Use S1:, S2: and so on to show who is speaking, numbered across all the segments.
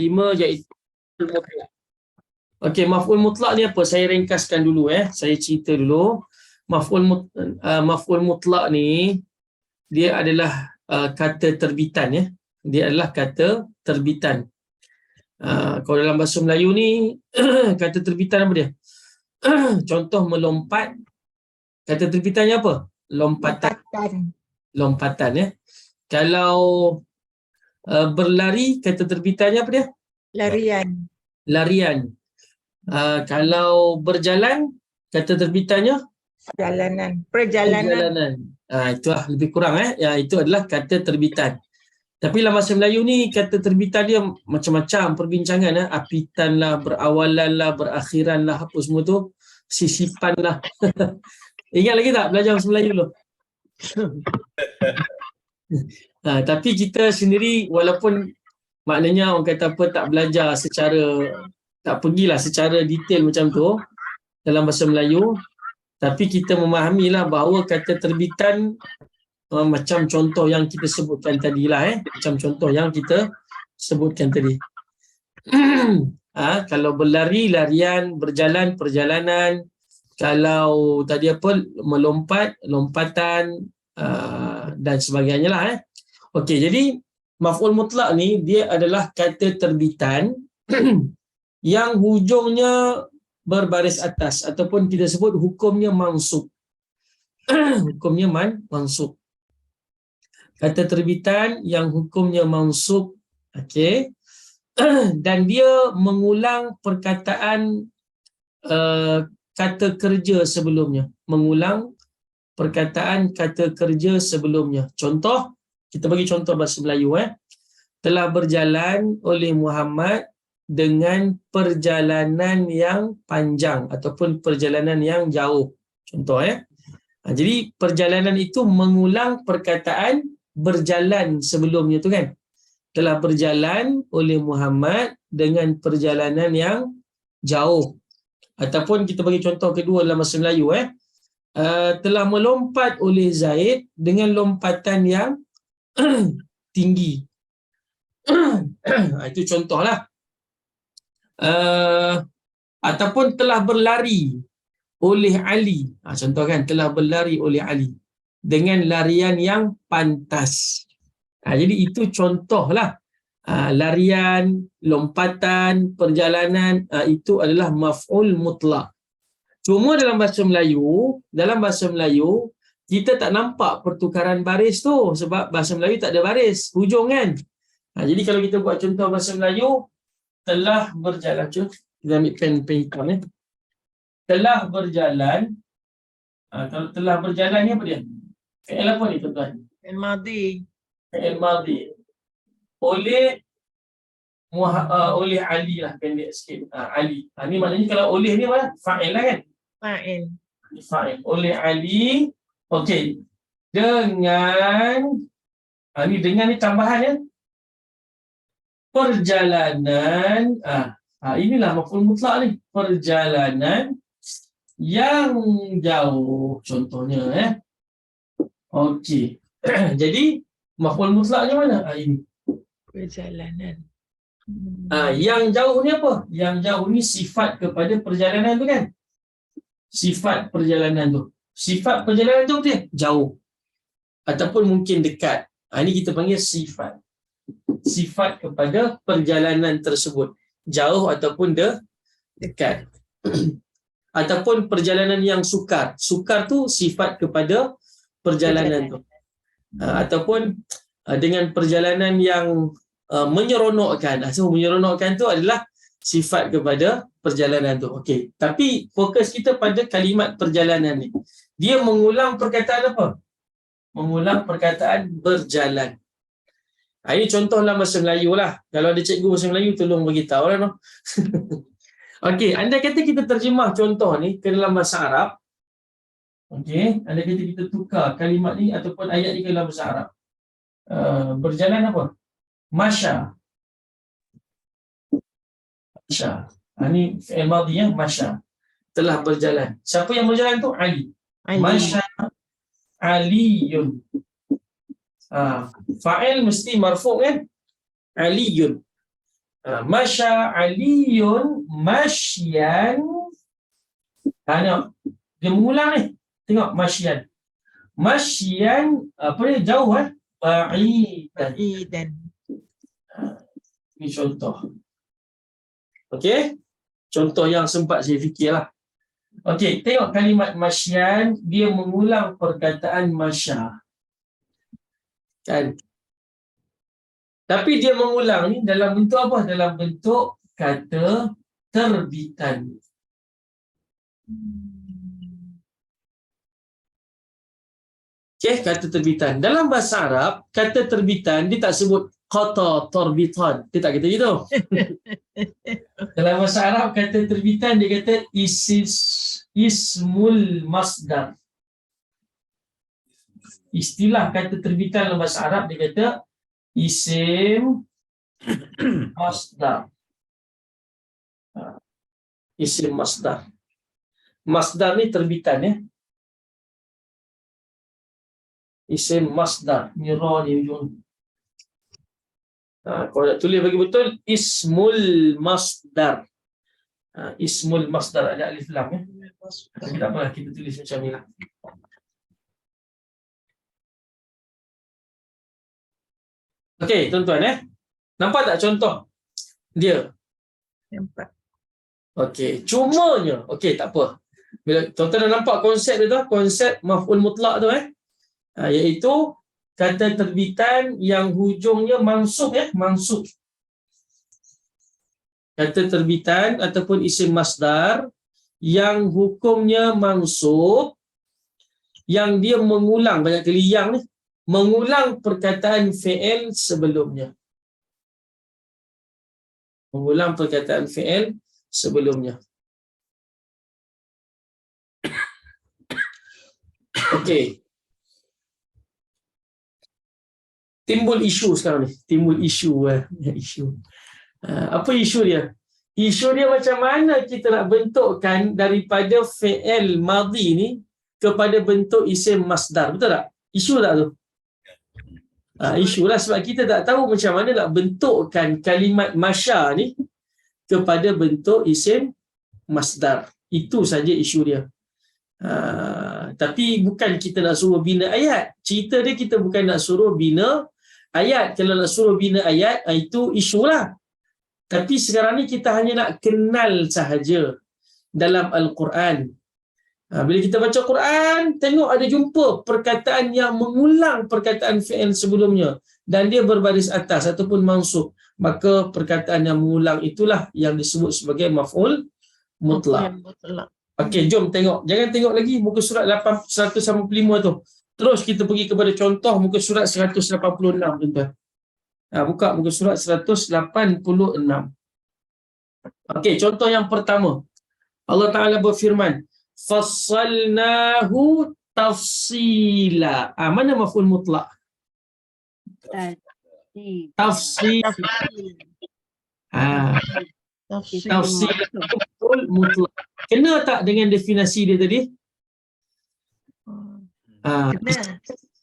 S1: 5 iaitu mutlak. Okey, maf'ul mutlak ni apa? Saya ringkaskan dulu Saya cerita dulu. Maf'ul mutlak ni dia adalah kata terbitan Dia adalah kata terbitan. Kalau dalam bahasa Melayu ni kata terbitan apa dia? Contoh melompat, kata terbitannya apa? Lompatan Kalau berlari, kata terbitannya apa dia? Larian. Kalau berjalan, kata terbitannya perjalanan. Itulah lebih kurang itu adalah kata terbitan. Tapi dalam bahasa Melayu ni kata terbitan dia macam-macam perbincangan apitan lah, berawalan lah, berakhiran lah, apa semua tu, sisipan lah. Ingat lagi tak belajar bahasa Melayu dulu? Tapi kita sendiri walaupun maknanya orang kata apa, tak belajar secara, tak pergilah secara detail macam tu dalam bahasa Melayu, tapi kita memahamilah bahawa kata terbitan macam contoh yang kita sebutkan tadilah macam contoh yang kita sebutkan tadi. Kalau berlari, larian, berjalan, perjalanan, kalau tadi apa, melompat, lompatan, dan sebagainya lah Okey, jadi maf'ul mutlak ni dia adalah kata terbitan yang hujungnya berbaris atas ataupun kita sebut hukumnya mansub. Hukumnya mansub. Kata terbitan yang hukumnya mansub. Okey. Dan dia mengulang perkataan kata kerja sebelumnya. Mengulang perkataan kata kerja sebelumnya. Contoh, kita bagi contoh bahasa Melayu telah berjalan oleh Muhammad dengan perjalanan yang panjang ataupun perjalanan yang jauh. Contoh jadi perjalanan itu mengulang perkataan berjalan sebelumnya tu kan. Telah berjalan oleh Muhammad dengan perjalanan yang jauh. Ataupun kita bagi contoh kedua dalam bahasa Melayu telah melompat oleh Zaid dengan lompatan yang tinggi. Itu contohlah. Ataupun telah berlari oleh Ali. Contoh kan, telah berlari oleh Ali dengan larian yang pantas. Jadi itu contohlah. Larian, lompatan, perjalanan, itu adalah maf'ul mutlak. Cuma dalam bahasa Melayu kita tak nampak pertukaran baris tu sebab bahasa Melayu tak ada baris hujung kan. Jadi kalau kita buat contoh bahasa Melayu, telah berjalan, kita ambil pen hitam telah berjalan. Kalau telah berjalan ni apa dia? Fi'il apa ni tuan-tuan? Fi'il madhi. Oleh Ali lah, pendek sikit. Ali. Ni maknanya kalau oleh ni apa? Fa'il lah kan? Fa'il. Oleh Ali. Okey. Dengan ni tambahan perjalanan. Inilah maf'ul mutlak ni. Perjalanan yang jauh. Contohnya Okey. Jadi maf'ul mutlaknya mana? Ini.
S2: Perjalanan.
S1: Yang jauh ni apa? Yang jauh ni sifat kepada perjalanan tu kan? Sifat perjalanan tu. Sifat perjalanan tu dia jauh. Ataupun mungkin dekat. Ini kita panggil sifat. Sifat kepada perjalanan tersebut. Jauh ataupun dekat. Ataupun perjalanan yang sukar. Sukar tu sifat kepada perjalanan tu. Ataupun dengan perjalanan yang menyeronokkan. So menyeronokkan tu adalah sifat kepada perjalanan tu. Okey. Tapi fokus kita pada kalimat perjalanan ni. Dia mengulang perkataan apa? Mengulang perkataan berjalan. Ini contoh dalam bahasa Melayu lah. Kalau ada cikgu bahasa Melayu tolong beritahu lah. No? Okey, andai kata kita terjemah contoh ni ke dalam bahasa Arab. Okey, andai kata kita tukar kalimat ni ataupun ayat ni ke dalam bahasa Arab. Berjalan apa? Masya. Masya. Ini fi'il madhi masya. Telah berjalan. Siapa yang berjalan tu? Ali. Masya Aliyun. Fa'il mesti marfu' kan? Aliyun. Masya Aliyun masyan. Tengok. Dia mengulang ni. Tengok masyan. Masyan apa ni? Jauh ba'idan.
S2: Idan.
S1: Ini contoh. Okey? Contoh yang sempat saya fikirlah. Okey, tengok kalimat masyan, dia mengulang perkataan masya. Kan? Tapi dia mengulang ni dalam bentuk apa? Dalam bentuk kata terbitan. Okey, kata terbitan. Dalam bahasa Arab, kata terbitan dia tak sebut qata tarbitan. Dia tak kata gitu. Dalam bahasa Arab, kata terbitan dia kata ismul masdar. Istilah kata terbitan dalam bahasa Arab dia kata isim masdar. Isim masdar. Masdar ni terbitan ya. Isim masdar. Ni ra ni ujung. Kalau nak tulis bagi betul, ismul masdar. Ismul masdar ada alif lam ya. Tapi tak apalah, kita tulis macam ni lah. Okey, tuan-tuan nampak tak contoh dia?
S2: Nampak.
S1: Okey, cumanya, okey tak apa. Bila tuan-tuan dah nampak konsep dia tu, konsep maf'ul mutlak tu iaitu kata terbitan yang hujungnya mansub ya, mansub. Kata terbitan ataupun isim masdar yang hukumnya mansub, yang dia mengulang banyak kali yang ni, mengulang perkataan fi'il sebelumnya. Mengulang perkataan fi'il sebelumnya. Okey. Timbul isu sekarang ni. Timbul isu. Apa isu dia? Isu dia macam mana kita nak bentukkan daripada fi'il madhi ni kepada bentuk isim masdar. Betul tak? Isu tak tu? Isu lah sebab kita tak tahu macam mana nak bentukkan kalimat masya ni kepada bentuk isim masdar. Itu saja isu dia. Tapi bukan kita nak suruh bina ayat. Cerita dia kita bukan nak suruh bina ayat. Kalau nak suruh bina ayat, itu isu lah. Tapi sekarang ni kita hanya nak kenal sahaja dalam Al-Quran. Bila kita baca Quran, tengok ada jumpa perkataan yang mengulang perkataan fi'il sebelumnya dan dia berbaris atas ataupun mansub, maka perkataan yang mengulang itulah yang disebut sebagai maf'ul mutlak. Okey, jom tengok. Jangan tengok lagi muka surat 185 tu. Terus kita pergi kepada contoh muka surat 186, tuan-tuan. Buka muka surat 186. Okey, contoh yang pertama. Allah Ta'ala berfirman, fassalnahu tafsila. Mana maf'ul mutlak? Tafsil. Tafsil maf'ul mutlak. Kena tak dengan definisi dia tadi?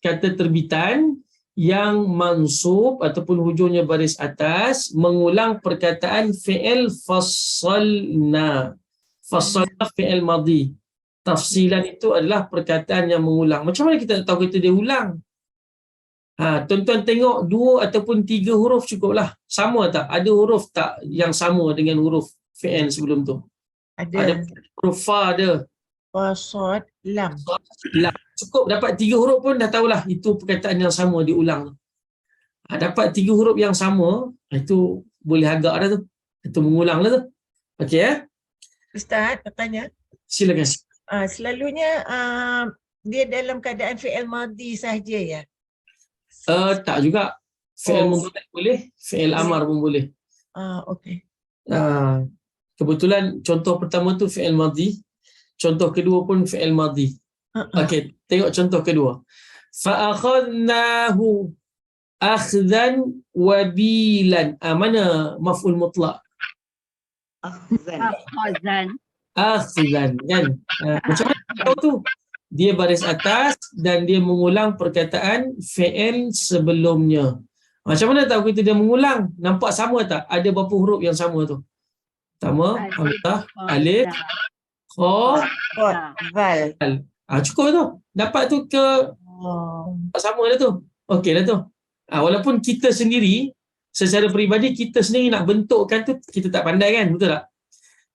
S1: Kata terbitan yang mansub ataupun hujungnya baris atas mengulang perkataan fi'il fassalna. Fassalna fi'il madhi. Tafsilan itu adalah perkataan yang mengulang. Macam mana kita tahu kita dia ulang? Tuan-tuan tengok 2 ataupun 3 huruf cukuplah. Sama tak? Ada huruf tak yang sama dengan huruf fi'il sebelum tu? Ada huruf fa ada.
S2: Fa, sad, lam.
S1: Lam. Cukup dapat 3 huruf pun dah tahulah itu perkataan yang sama diulang. Dapat 3 huruf yang sama, itu boleh agak dah tu. Itu mengulang lah tu. Okey ya?
S2: Ustaz, nak tanya.
S1: Silakan.
S2: Selalunya dia dalam keadaan fi'il madhi sahaja ya?
S1: Tak juga. Fi'il mudhari boleh, fi'il amar pun boleh.
S2: Okey.
S1: Kebetulan contoh pertama tu fi'il madhi, contoh kedua pun fi'il madhi. Okey, tengok contoh kedua. Fa akhadnahu akhdan wabilan. Mana maf'ul mutlak? Akhdan kan? Macam mana tahu tu? Dia baris atas dan dia mengulang perkataan fi'il sebelumnya. Macam mana tahu kita dia mengulang? Nampak sama tak? Ada berapa huruf yang sama tu? Pertama, hamzah, alif, kha,
S2: Kot, val.
S1: cukup tu. Dapat tu ke
S2: Oh.
S1: sama dah tu. Okey dah tu. Walaupun kita sendiri secara peribadi kita sendiri nak bentukkan tu kita tak pandai kan, betul tak?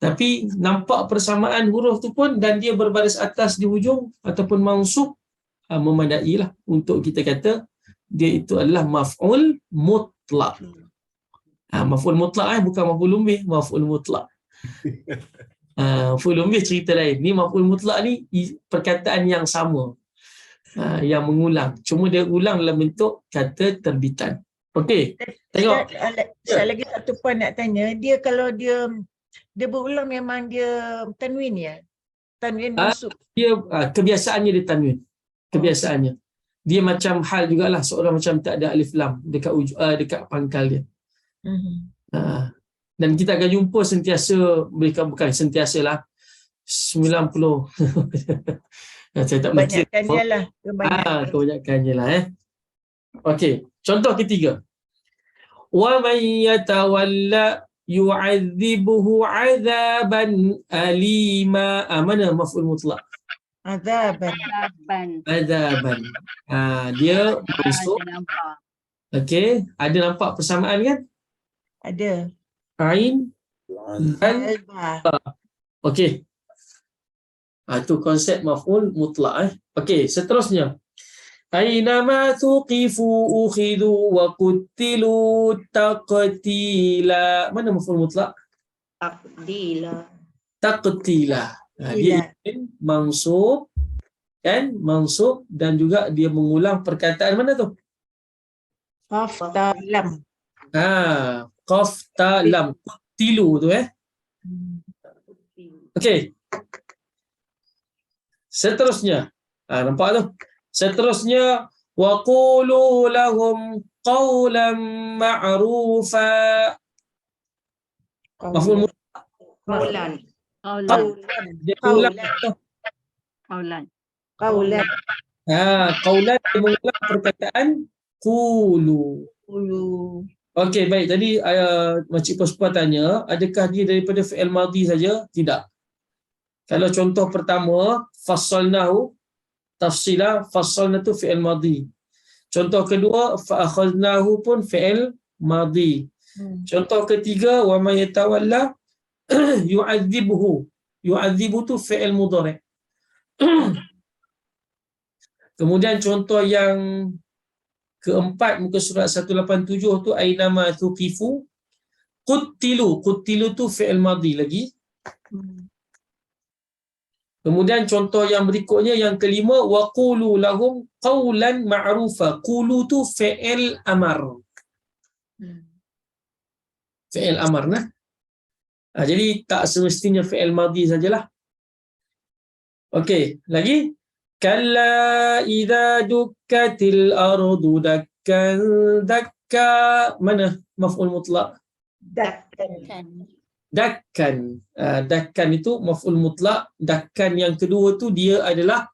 S1: Tapi nampak persamaan huruf tu pun dan dia berbaris atas di hujung ataupun mansub, memadailah untuk kita kata dia itu adalah maf'ul mutlaq. Maf'ul mutlaq bukan maf'ul bih, maf'ul mutlaq. Maf'ul bih cerita lain. Ni maf'ul mutlaq ni perkataan yang sama. Yang mengulang. Cuma dia ulang dalam bentuk kata terbitan. Okey. Tengok.
S2: Saya lagi satu point nak tanya. Dia kalau dia berulang memang dia tanwin ya? Tanwin masuk.
S1: Dia kebiasaannya dia tanwin. Kebiasaannya. Dia macam hal jugalah seorang macam tak ada alif lam dekat pangkal dia. Dan kita akan jumpa sentiasa, bukan sentiasalah 90 saya tak mikir.
S2: Kebanyakan dia lah.
S1: Kebanyakannya lah. Okey, contoh ketiga. Wa man yatawalla yu'adzibuhu 'adzaban alima. Mana maf'ul mutlaq?
S2: Azaban.
S1: Dia masuk. Okey, ada nampak persamaan kan?
S2: Ada.
S1: Ain dan
S2: Alba.
S1: okey. Itu konsep maf'ul mutlaq. Okey, seterusnya. Ainama thuqifu ukhidu wa qutilu taqtila. Mana maf'ul mutlaq? Taqtila. Dia mansub kan? Mansub dan juga dia mengulang perkataan mana tu?
S2: Qaf ta lam.
S1: Qaf ta lam. Qutilu tu Okey. Seterusnya. Nampak tu? Seterusnya wa qulu lahum qawlan ma'rufa. Maf'ul mutlaq.
S2: Qaulan.
S1: Dia ulang.
S2: Qaulan.
S1: Qaulan dia mengulang perkataan qulu. Okey, baik. Tadi Makcik Puspa tanya, adakah dia daripada fi'il madhi saja? Tidak. Kalau contoh pertama, fassalnahu, tafsila, fassalna tu fi'il madhi. Contoh kedua, fa'akhadnahu pun fi'il madhi. Contoh ketiga, wa man yatawalla yu'adzibuhu. Yu'adzibu tu fi'il mudhari'. Kemudian contoh yang keempat muka surat 187 tu ainama thuqifu qutilu. Qutilu tu fi'il madhi lagi. Kemudian contoh yang berikutnya yang kelima wa qulu lahum qawlan ma'rufa. Qulu tu fi'il amar. Fi'il amar nah. Jadi tak semestinya fi'il madhi sajalah. Okey, lagi kalla idza dukkatil ardu dakkan dakka. Mana maf'ul mutlaq? Dakkan. Dakkan itu maf'ul mutlaq. Dakkan yang kedua tu dia adalah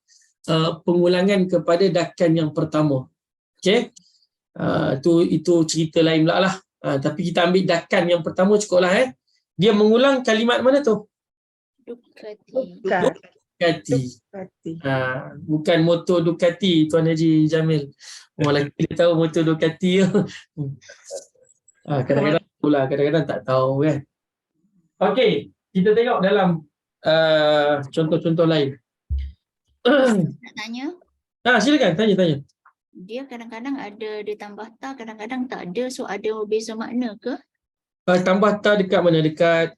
S1: pengulangan kepada dakkan yang pertama. Okey. Itu cerita lain pula lah. Tapi kita ambil dakkan yang pertama cukuplah. Dia mengulang kalimat mana tu? Ducati. Bukan motor Ducati, Tuan Haji Jamil. Orang lelaki dia tahu motor Ducati. Kadang-kadang pula, kadang-kadang tak tahu kan. Okey, kita tengok dalam contoh-contoh lain.
S3: Nak tanya?
S1: Silakan tanya.
S3: Dia kadang-kadang ada dia tambah ta, kadang-kadang tak ada. So ada beza makna ke?
S1: Tambah ta dekat mana? Dekat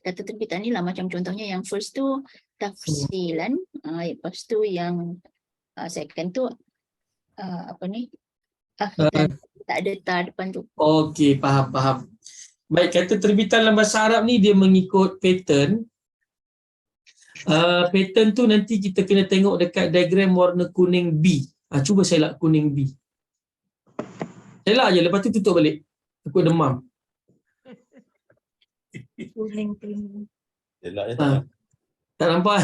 S3: kata terbitan ni lah, macam contohnya yang first tu tafsilan, lepas tu yang second tu akhiran, tak ada ta depan tu.
S1: Okey, faham. Baik, kata terbitan dalam bahasa Arab ni dia mengikut pattern. Pattern tu nanti kita kena tengok dekat diagram warna kuning B. Cuba saya lak kuning B. Saya lak je, lepas tu tutup balik. Takut demam.
S2: Kuning.
S1: Tak nampak.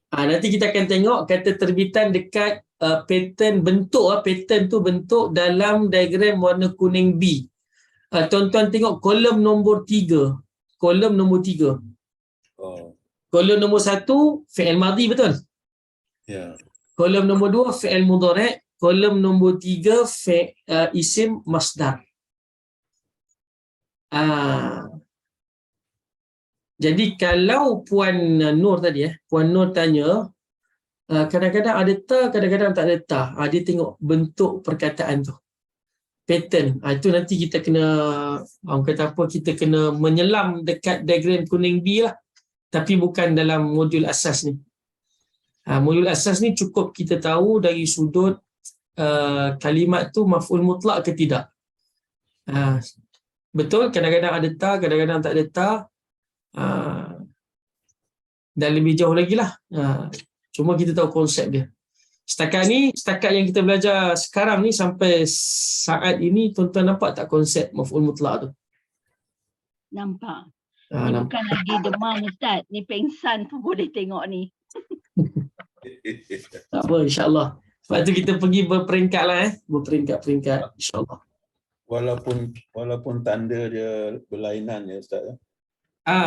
S1: Nanti kita akan tengok kata terbitan dekat pattern bentuk. Pattern tu bentuk dalam diagram warna kuning B. Tuan-tuan tengok kolom nombor 3. Kolom nombor 3.
S4: Oh,
S1: Kolom nombor 1 fi'il madhi, betul?
S4: ya.
S1: Kolom nombor 2 fi'il mudhari'. Kolom nombor 3 isim masdar. Jadi kalau Puan Nur tadi, Puan Nur tanya, kadang-kadang ada ta, kadang-kadang tak ada ta. Dia tengok bentuk perkataan tu. Pattern. Itu nanti kita kena, orang kata apa, kita kena menyelam dekat diagram kuning B lah. Tapi bukan dalam modul asas ni. Modul asas ni cukup kita tahu dari sudut kalimat tu maf'ul mutlak ke tidak. Betul, kadang-kadang ada ta, kadang-kadang tak ada ta. Dan lebih jauh lagi lah. Cuma kita tahu konsep dia. Setakat yang kita belajar sekarang ni sampai saat ini, tuan-tuan nampak tak konsep maf'ul mutlak tu?
S5: Nampak. Ni
S1: Nampak.
S5: bukan lagi demam Ustaz. Ni pengsan pun boleh tengok ni.
S1: Tak apa, insyaAllah. Sebab tu kita pergi berperingkat lah, berperingkat-peringkat, insyaAllah.
S4: Walaupun tanda dia berlainan ya Ustaz.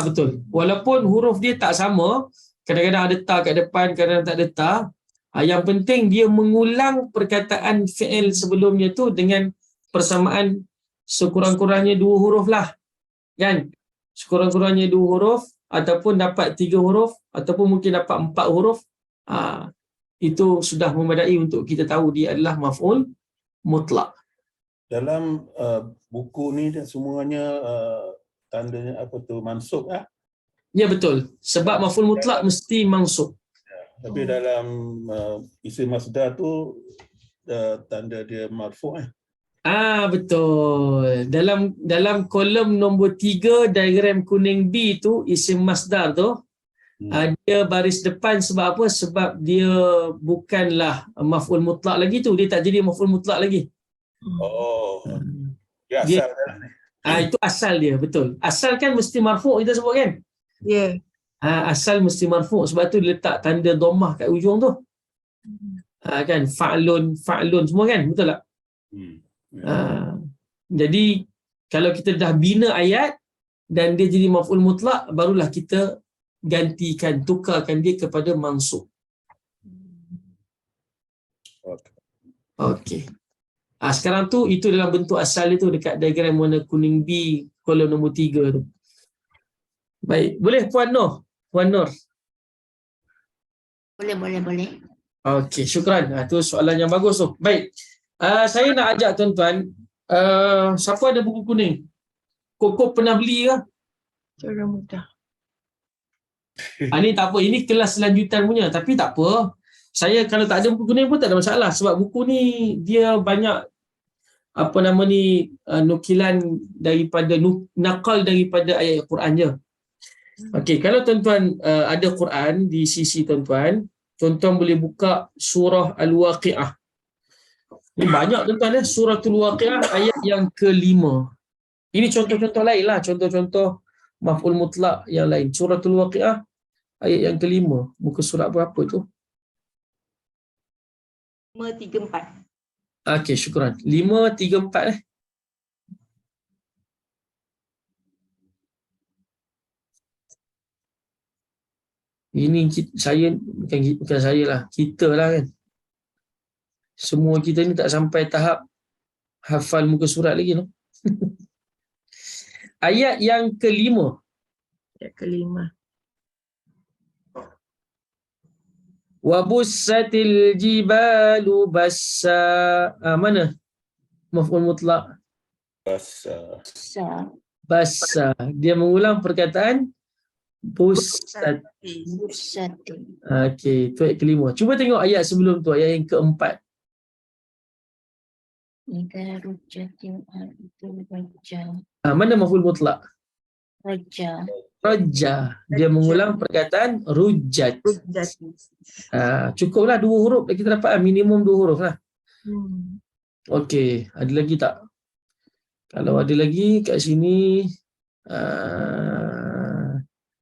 S1: Betul. Walaupun huruf dia tak sama, kadang-kadang ada ta kat depan, kadang-kadang tak ada ta. Yang penting dia mengulang perkataan fi'il sebelumnya tu dengan persamaan sekurang-kurangnya 2 huruf lah. Kan? Sekurang-kurangnya 2 huruf, ataupun dapat 3 huruf, ataupun mungkin dapat 4 huruf. Itu sudah memadai untuk kita tahu dia adalah maf'ul mutlak.
S4: Dalam buku ni dia semuanya tandanya apa tu, mansub lah.
S1: Ya, betul. Sebab maf'ul mutlak mesti mansub.
S4: Tapi dalam isim masdar tu tanda dia marfu' eh.
S1: Betul. Dalam kolom nombor 3 diagram kuning B tu, isim masdar tu, dia baris depan sebab apa? Sebab dia bukanlah maf'ul mutlak lagi tu. Dia tak jadi maf'ul mutlak lagi.
S4: Oh. Dia
S1: Dia-
S4: asal dah ni.
S1: Itu asal dia, betul. Asal kan mesti marfu' kita sebut kan?
S2: Ya.
S1: Asal mesti marfu', sebab tu dia letak tanda dhammah kat ujung tu. Kan? Fa'lun semua kan? Betul tak? Jadi kalau kita dah bina ayat dan dia jadi maf'ul mutlak, barulah kita gantikan, tukarkan dia kepada mansub. Okey. Sekarang tu itu dalam bentuk asal dia tu dekat diagram warna kuning B kolom nombor 3 tu. Baik, boleh Puan Nur? Puan Nur.
S3: Boleh.
S1: Okey, syukran. Itu soalan yang bagus tu. Baik. Saya nak ajak tuan-tuan, siapa ada buku kuning? Koko pernah beli ke?
S2: Cara mudah.
S1: Ni tak apa, ini kelas lanjutan punya, tapi tak apa. Saya kalau tak ada buku kuning pun tak ada masalah, sebab buku ni dia banyak nukilan daripada nakal daripada ayat Quran je. Okey, kalau tuan-tuan ada Quran di sisi tuan-tuan boleh buka surah Al-Waqi'ah. Ini banyak tuan-tuan suratul Waqi'ah ayat yang ke-5. Ini contoh-contoh lain lah, contoh-contoh maf'ul mutlak yang lain. Suratul Waqi'ah ayat yang ke-5. Muka surat berapa tu?
S5: 534.
S1: Okey, syukran. 534 Ini saya, bukan saya lah, kita lah kan. Semua kita ni tak sampai tahap hafal muka surat lagi tu. Ayat yang ke-5.
S2: Ayat ke-5.
S1: Wabussatil jibalu bassa. Mana maf'ul mutlak? Bassa. Dia mengulang perkataan bussat.
S3: Busati.
S1: Okey, itu ayat ke-5. Cuba tengok ayat sebelum tu, ayat yang ke-4.
S3: Ida rujatil ardu raja.
S1: Mana maf'ul mutlak?
S3: Raja.
S1: Raja. Dia mengulang perkataan rujat.
S2: Rujat.
S1: Cukuplah 2 huruf kita dapat, minimum 2 huruf lah. Okey, ada lagi tak? Kalau ada lagi kat sini,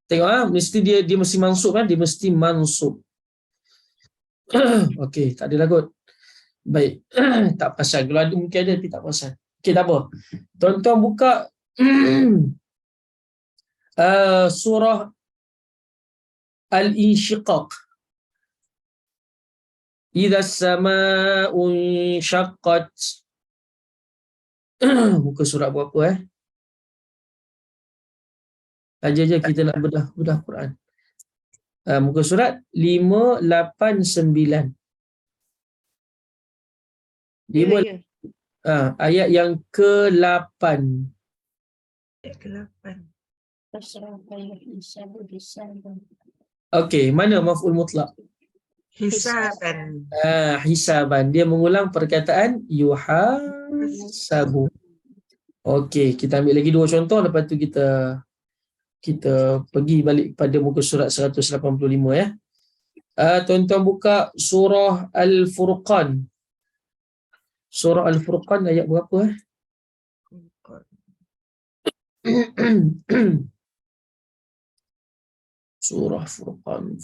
S1: tengok mesti dia mesti mansub kan? Dia mesti mansub. Okey, tak ada kot. Baik. Tak pasal. Kalau ada mungkin ada, tapi tak pasal. Okey, tak apa. Tuan-tuan buka surah Al-Insyiqaq. Idza as-samaa'u insyaqqat. Muka surat berapa Aja kita nak bedah Quran. Muka surat 589.
S2: Ya.
S1: Ayat yang ke-8.
S2: Ayat ke-8.
S1: Okey, mana maf'ul mutlaq?
S2: Hisaban.
S1: Hisaban. Dia mengulang perkataan yuhasabu. Okey, kita ambil lagi 2 contoh, lepas tu kita pergi balik pada muka surat 185 ya. Tuan-tuan buka surah Al-Furqan. Surah Al-Furqan ayat berapa Surah Furqan.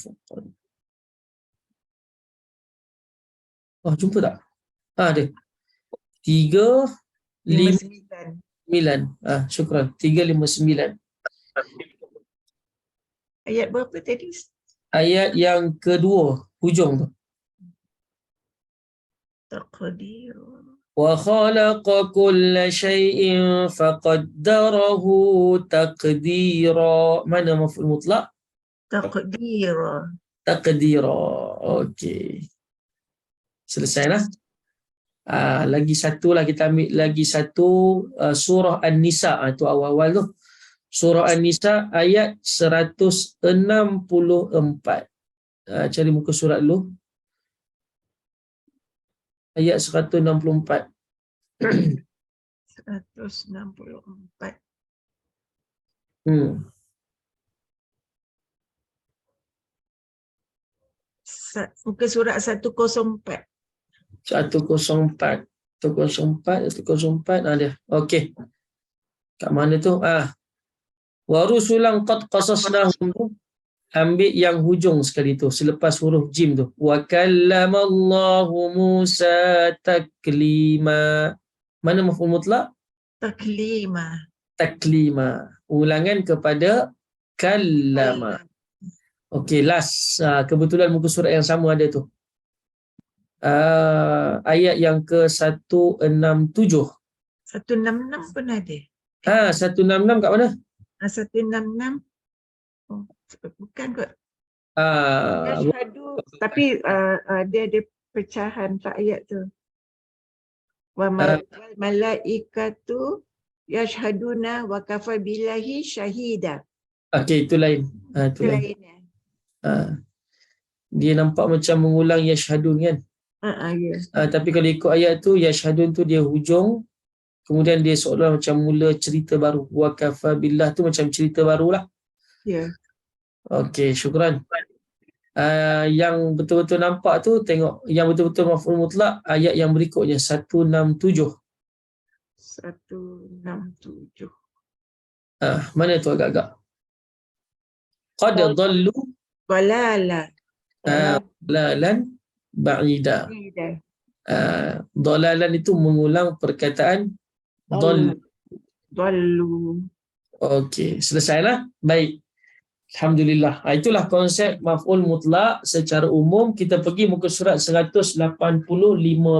S1: Jumpa tak? Ada. 359. Syukran. 359.
S2: Ayat berapa tadi?
S1: Ayat yang kedua, hujung tu.
S2: Taqdir.
S1: Wa khalaqa kulla shay'in faqaddarahu taqdira. Mana maf'ul mutlaq?
S2: Taqdir.
S1: Taqdira. Okey. Selesai lah. Lagi satu lah, kita ambil lagi satu surah An-Nisa. Itu awal-awal tu. Surah An-Nisa ayat 164. Cari muka surat dulu. Ayat 164.
S2: 164. Muka surat 104.
S1: 104. Ada. Okey. Kat mana tu? Wa rusulan qad qasasnahum tu. Ambil yang hujung sekali tu, selepas huruf jim tu. Wa kallamallahu Musa taklima. Mana maf'ul mutlaq? Taklima. Ulangan kepada kallama. Okey, last. Kebetulan muka surat yang sama ada tu. Ayat yang ke-167.
S2: 166 pun ada.
S1: 166 kat mana?
S2: 166. Bukan kot. Yashhadu, tapi dia ada pecahan tak ayat tu. Wa malaikatu yashhaduna wa kafa billahi syahida.
S1: Okey, itu lain. Itu lain. Dia nampak macam mengulang yashhadun kan?
S2: Ya.
S1: Tapi kalau ikut ayat tu, yashhadun tu dia hujung, kemudian dia seolah macam mula cerita baru. Wa kafa billah tu macam cerita barulah.
S2: Ya.
S1: Okey, syukran. Yang betul-betul nampak tu, tengok yang betul-betul maf'ul mutlaq ayat yang berikutnya 167.
S2: 167.
S1: Mana tu agak-agak? Qad dhallu dalalan ba'ida. Dalalan itu mengulang perkataan
S2: Dhallu.
S1: Okey, selesailah. Baik. Alhamdulillah. Itulah konsep maf'ul mutlaq secara umum. Kita pergi muka surat 185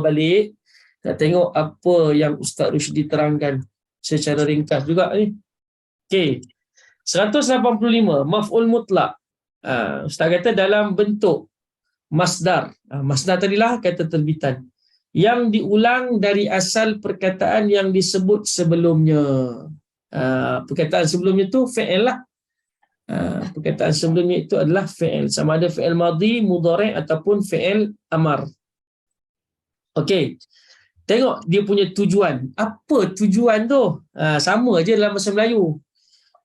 S1: balik. Kita tengok apa yang Ustaz Rushdi terangkan secara ringkas juga ni. Okey. 185 maf'ul mutlaq. Ustaz kata dalam bentuk masdar. Masdar tadilah kata terbitan. Yang diulang dari asal perkataan yang disebut sebelumnya. Perkataan sebelumnya tu fi'il lah. Perkataan sebelumnya itu adalah fi'il. Sama ada fi'il madhi, mudhari' ataupun fi'il amar. Okey. Tengok dia punya tujuan. Apa tujuan tu? Sama je dalam bahasa Melayu.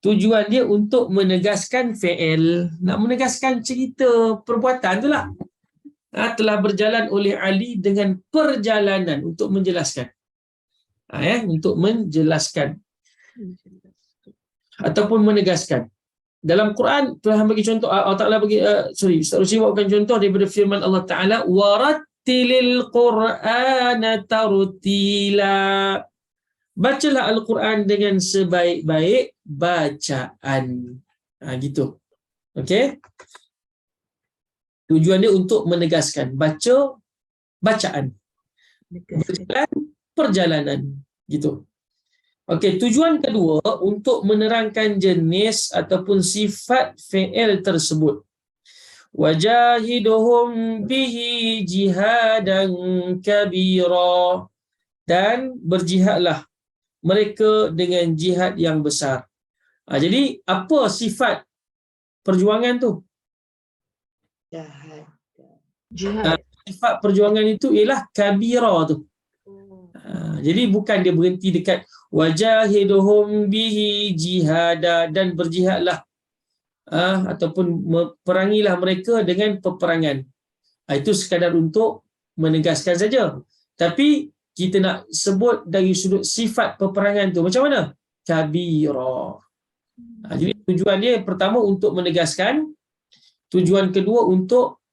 S1: Tujuan dia untuk menegaskan fi'il. Nak menegaskan cerita perbuatan tu lah. Telah berjalan oleh Ali dengan perjalanan untuk menjelaskan. Untuk menjelaskan. Ataupun menegaskan. dalam Quran Tuhan bagi contoh, Allah Ta'ala bagi Ustaz Rusdi bawakan contoh daripada firman Allah Ta'ala, warattilil Qur'ana tartila. Bacalah Al-Quran dengan sebaik-baik bacaan. Gitu. Okey. Tujuan dia untuk menegaskan baca bacaan, berjalan perjalanan, gitu. Okey, tujuan kedua untuk menerangkan jenis ataupun sifat fi'il tersebut. Wajahiduhum bihi jihadan kabira, dan berjihadlah mereka dengan jihad yang besar. Jadi apa sifat perjuangan tu?
S2: Jihad.
S1: Sifat perjuangan itu ialah kabira tu. Jadi bukan dia berhenti dekat wajahiduhum bihi jihada, dan berjihadlah ataupun perangilah mereka dengan peperangan. Itu sekadar untuk menegaskan saja. Tapi kita nak sebut dari sudut sifat peperangan tu macam mana? Kabira. Jadi tujuan dia pertama untuk menegaskan, tujuan kedua untuk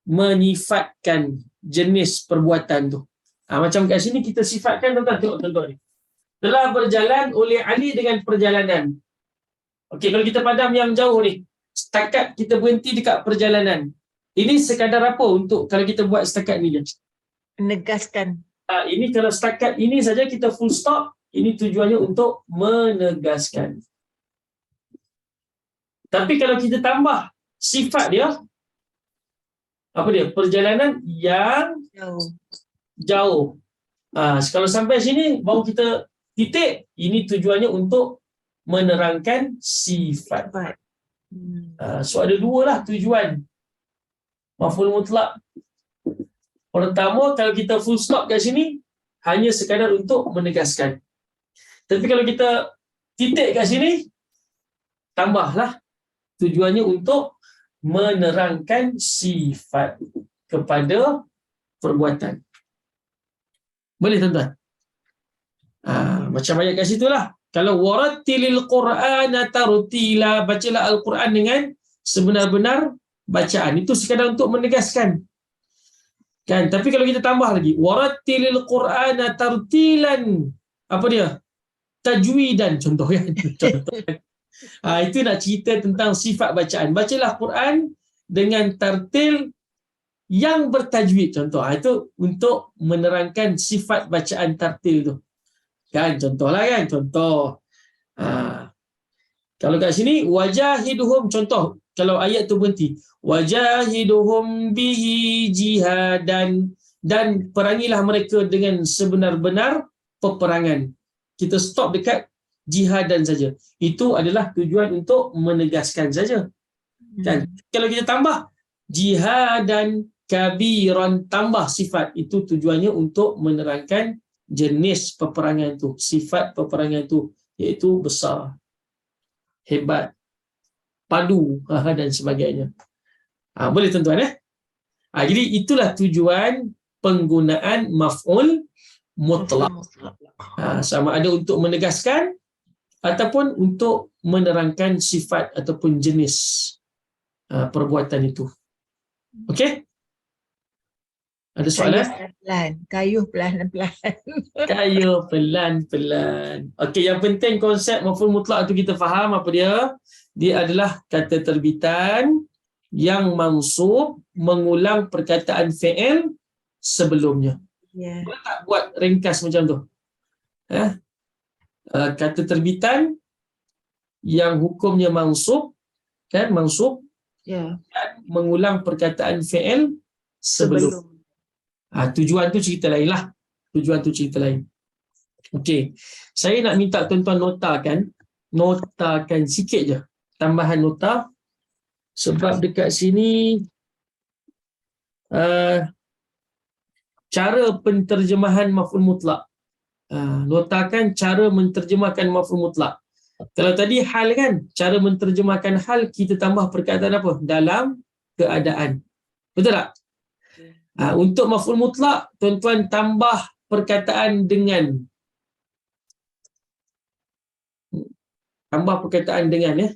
S1: menyifatkan jenis perbuatan tu. Macam kat sini kita sifatkan, tuan-tuan tengok contoh ni. Telah berjalan oleh Ali dengan perjalanan. Okey, kalau kita padam yang jauh ni, setakat kita berhenti dekat perjalanan. Ini sekadar apa untuk kalau kita buat setakat ni je?
S2: Menegaskan.
S1: Ini kalau setakat ini saja kita full stop, ini tujuannya untuk menegaskan. Tapi kalau kita tambah sifat dia, apa dia? Perjalanan yang jauh. Kalau sampai sini baru kita titik, ini tujuannya untuk menerangkan sifat. So ada dua lah tujuan maf'ul mutlak. Pertama, kalau kita full stop kat sini, hanya sekadar untuk menegaskan. Tapi kalau kita titik kat sini, tambahlah, tujuannya untuk menerangkan sifat kepada perbuatan. Boleh tuan-tuan? Macam ayat kat situ lah. Kalau warattilil Qur'ana tartila, bacalah Al-Quran dengan sebenar-benar bacaan. Itu sekadar untuk menegaskan. Kan? Tapi kalau kita tambah lagi, warattilil Qur'ana tartilan, apa dia? Tajwidan, contoh ya. Itu nak cerita tentang sifat bacaan. Bacalah Quran dengan tartil yang bertajwid, contoh. Itu untuk menerangkan sifat bacaan tartil tu. Kan, contohlah kan, contoh. Kalau kat sini wajahiduhum, contoh kalau ayat tu berhenti, wajahiduhum bihi jihadan, dan perangilah mereka dengan sebenar-benar peperangan. Kita stop dekat jihadan saja. Itu adalah tujuan untuk menegaskan saja. Kan? Kalau kita tambah jihadan kabiran, tambah sifat, itu tujuannya untuk menerangkan jenis peperangan tu, sifat peperangan tu, iaitu besar, hebat, padu dan sebagainya. Boleh tuan-tuan jadi itulah tujuan penggunaan maf'ul mutlak. Sama ada untuk menegaskan ataupun untuk menerangkan sifat ataupun jenis perbuatan itu. Okey? Ada soalan?
S2: Kayuh pelan-pelan.
S1: Kayuh pelan-pelan. Okey, yang penting konsep maf'ul mutlak tu kita faham apa dia. Dia adalah kata terbitan yang mansub mengulang perkataan fi'il sebelumnya. Boleh tak buat ringkas macam tu? Kata terbitan yang hukumnya mansub, kan, mansub, dan mengulang perkataan fi'il sebelum. Tujuan tu cerita lain lah. Tujuan tu cerita lain. Okey. Saya nak minta tuan-tuan notakan sikit je. Tambahan nota. Sebab dekat sini cara penterjemahan maf'ul mutlak. Notakan cara menterjemahkan maf'ul mutlak. Kalau tadi hal kan, cara menterjemahkan hal kita tambah perkataan apa? Dalam keadaan. Betul tak? Untuk maf'ul mutlak, tuan-tuan tambah perkataan dengan. Tambah perkataan dengan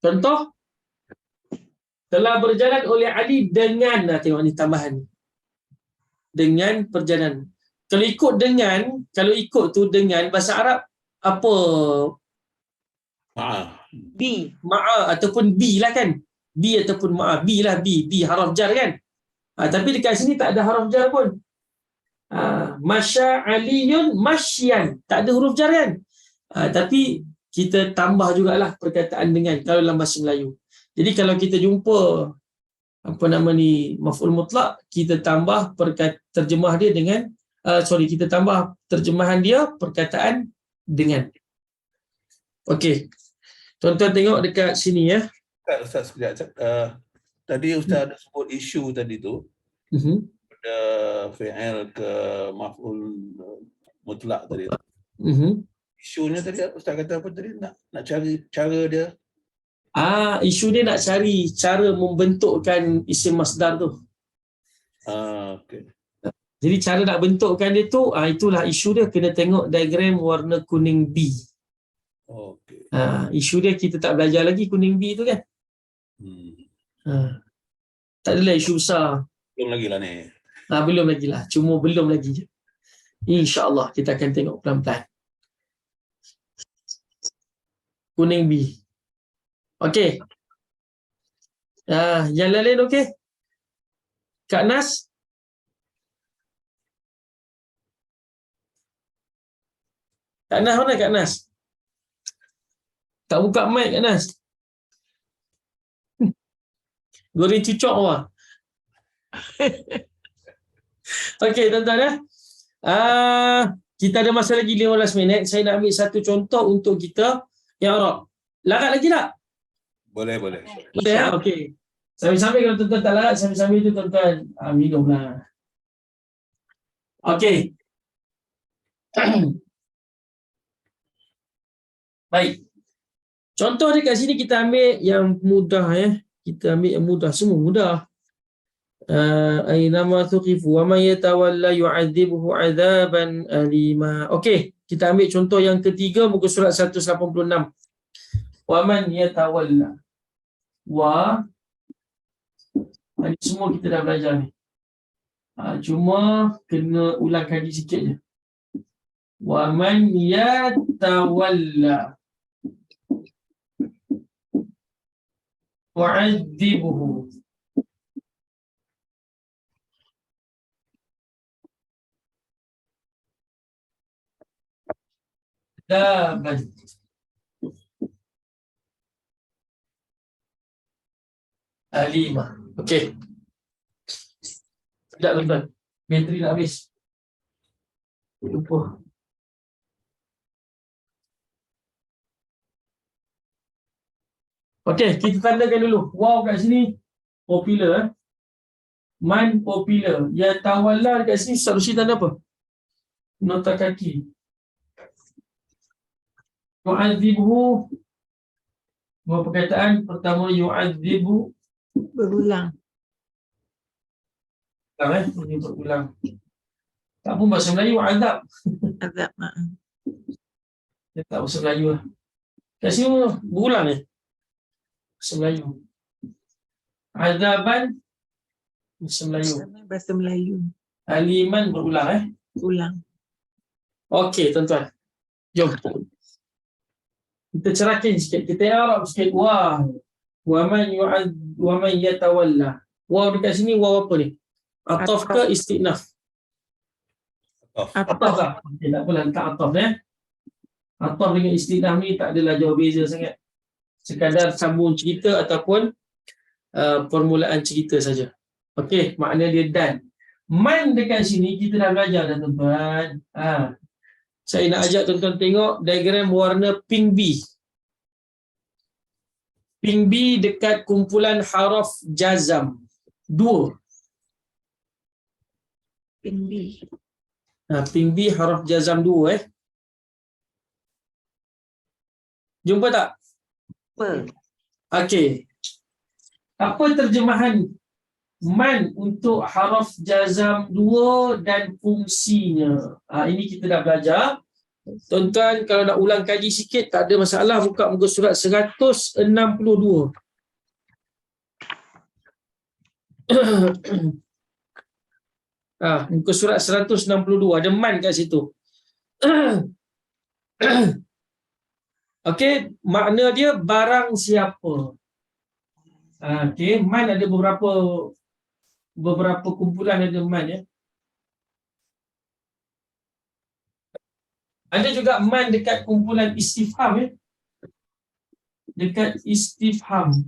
S1: Contoh, telah berjalan oleh Ali dengan, tengok ni tambahan ni. Dengan perjalanan. Kalau ikut tu dengan bahasa Arab apa?
S2: B.
S1: Ma'a ataupun bi lah kan. Bi ataupun ma'a. Bi lah, bi haraf jar kan. Tapi dekat sini tak ada haraf jar pun. Masya Aliyun masyan. Tak ada huruf jar kan. Tapi kita tambah jugalah perkataan dengan kalau dalam bahasa Melayu. Jadi kalau kita jumpa maf'ul mutlak, kita tambah terjemah dia dengan kita tambah terjemahan dia perkataan dengan. Okey. Tuan-tuan tengok dekat sini ya.
S4: Ustaz sekejap. Tadi Ustaz ada sebut isu tadi tu. Pada fi'il ke maf'ul mutlak tadi. Isunya tadi Ustaz kata apa tadi? Nak cari cara dia.
S1: Isu dia nak cari cara membentukkan isim masdar tu.
S4: Okey.
S1: Jadi cara nak bentukkan dia tu, itulah isu dia. Kena tengok diagram warna kuning B.
S4: Okey.
S1: Isu dia kita tak belajar lagi kuning B tu kan. Tak adalah isu besar.
S4: Belum lagi lah ni.
S1: Belum lagi lah. Cuma belum lagi je. InsyaAllah kita akan tengok pelan-pelan. Kuning B. Okey. Yang lain okey? Kak Nas? Kak Nas mana Kak Nas? Tak buka mic Kak Nas. Goreng cucuk apa? Okey tuan-tuan ya. Kita ada masa lagi 15 minit. Saya nak ambil satu contoh untuk kita yang Arab. Larat lagi tak?
S4: Boleh.
S1: Boleh ya? Okey. Sambil-sambil kalau tuan-tuan tak larat, sambil-sambil tu tuan-tuan minumlah. Okey. Baik. Contoh dekat sini kita ambil yang mudah ya. Kita ambil yang mudah, semua mudah. Aynama thuqifu wa man yatawalla yu'adzibuhu 'adzaban alima. Okey, kita ambil contoh yang ketiga muka surat 186. Wa man yatawalla. Ini semua kita dah belajar ni. Cuma kena ulang kaji sikit je. Wa man yatawalla wa'adzibuhu. Daban. Alima. Okey. Sekejap tuan-tuan. Bateri dah habis. Lupa. Okey, kita tandakan dulu. Wow kat sini popular. Man popular. Ya tawalla kat sini solusi tanda apa? Nota kaki. Yu'adzibuhu. Dua perkataan. Pertama yu'adzibu.
S2: Berulang.
S1: Ini berulang. Tak pun bahasa Melayu azab.
S2: Azab.
S1: Dia tak bahasa Melayu lah. Kat sini berulang ni. Bahasa Melayu. Azaban bahasa Melayu.
S2: Bahasa Melayu.
S1: Aliman berulang
S2: Ulang.
S1: Okey tuan-tuan. Jom. Kita cerakin sikit. Kita Arab sikit. Wah. Wa man yatawalla. Waw dekat sini waw apa ni? Ataf ke istinaf? Ataf lah. Okay, tak apalah letak ataf ya. Ataf dengan istinaf ni tak adalah jauh beza sangat. Sekadar sambung cerita ataupun permulaan cerita saja. Okey, makna dia dan. Man dekat sini kita dah belajar dah tuan-tuan. Saya nak ajak tuan-tuan tengok diagram warna pink B. Pink B dekat kumpulan haraf jazam. 2.
S2: Pin B.
S1: Pink B haraf jazam 2 Jumpa tak?
S2: Apa?
S1: Okey. Apa terjemahan man untuk haraf jazam 2 dan fungsinya? Ini kita dah belajar. Tuan-tuan kalau nak ulang kaji sikit tak ada masalah, buka muka surat 162. Muka surat 162 ada man kat situ. Okey, makna dia barang siapa. Okey, man ada beberapa kumpulan ada man ya. Ada juga man dekat kumpulan istifham ya. Dekat istifham.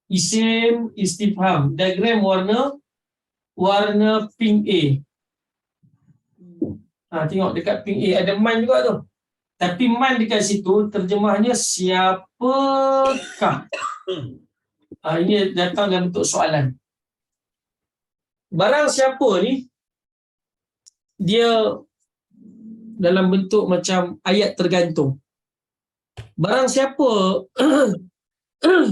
S1: Isim istifham. Diagram warna pink A. Tengok dekat pink A ada man juga tu. Tapi man dekat situ terjemahnya siapakah? Ini datang dalam bentuk soalan. Barang siapa ni dia dalam bentuk macam ayat tergantung. Barang siapa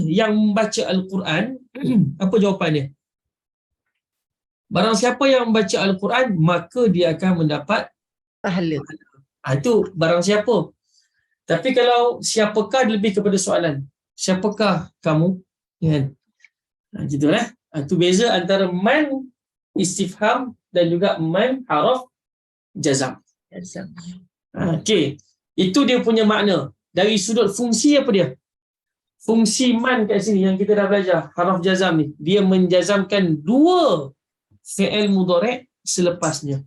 S1: yang membaca Al-Quran, apa jawapannya? Barang siapa yang membaca Al-Quran, maka dia akan mendapat
S2: Pahala.
S1: Itu barang siapa. Tapi kalau siapakah lebih kepada soalan. Siapakah kamu? Kan? Gitulah. Itu beza antara man istifham dan juga man haraf jazam. Okey. Itu dia punya makna. Dari sudut fungsi apa dia? Fungsi man kat sini yang kita dah belajar, haraf jazam ni, dia menjazamkan dua fi'il mudhari' selepasnya.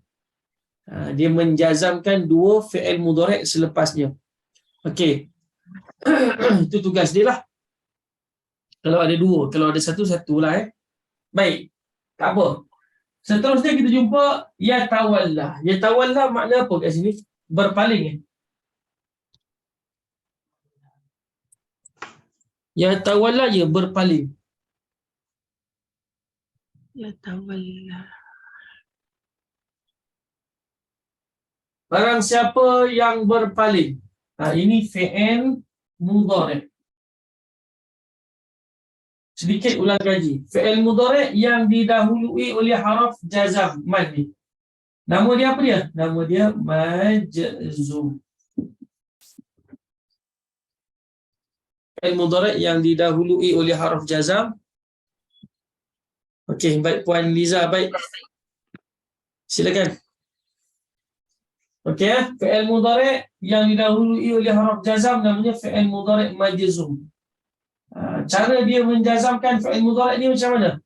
S1: Dia menjazamkan dua fi'il mudhari' selepasnya. Okey. Itu tugas dia lah. Kalau ada dua, kalau ada satu-satulah Baik. Tak apa. Seterusnya kita jumpa yatawalla. Yatawalla makna apa kat sini? Berpaling. Yatawalla je berpaling.
S2: Yatawalla.
S1: Barang siapa yang berpaling. Ini fi'il mudhari'. Sedikit ulang kaji. Fi'il mudhari' yang didahului oleh haraf jazam man ni. Nama dia apa dia? Nama dia majzum. Fi'il mudhari' yang didahului oleh haraf jazam. Okey, baik Puan Liza, baik. Silakan. Okey, fi'il mudhari' yang didahului oleh haraf jazam namanya fi'il mudhari' majzum. Cara dia menjazamkan fi'il mudhari' ni macam mana?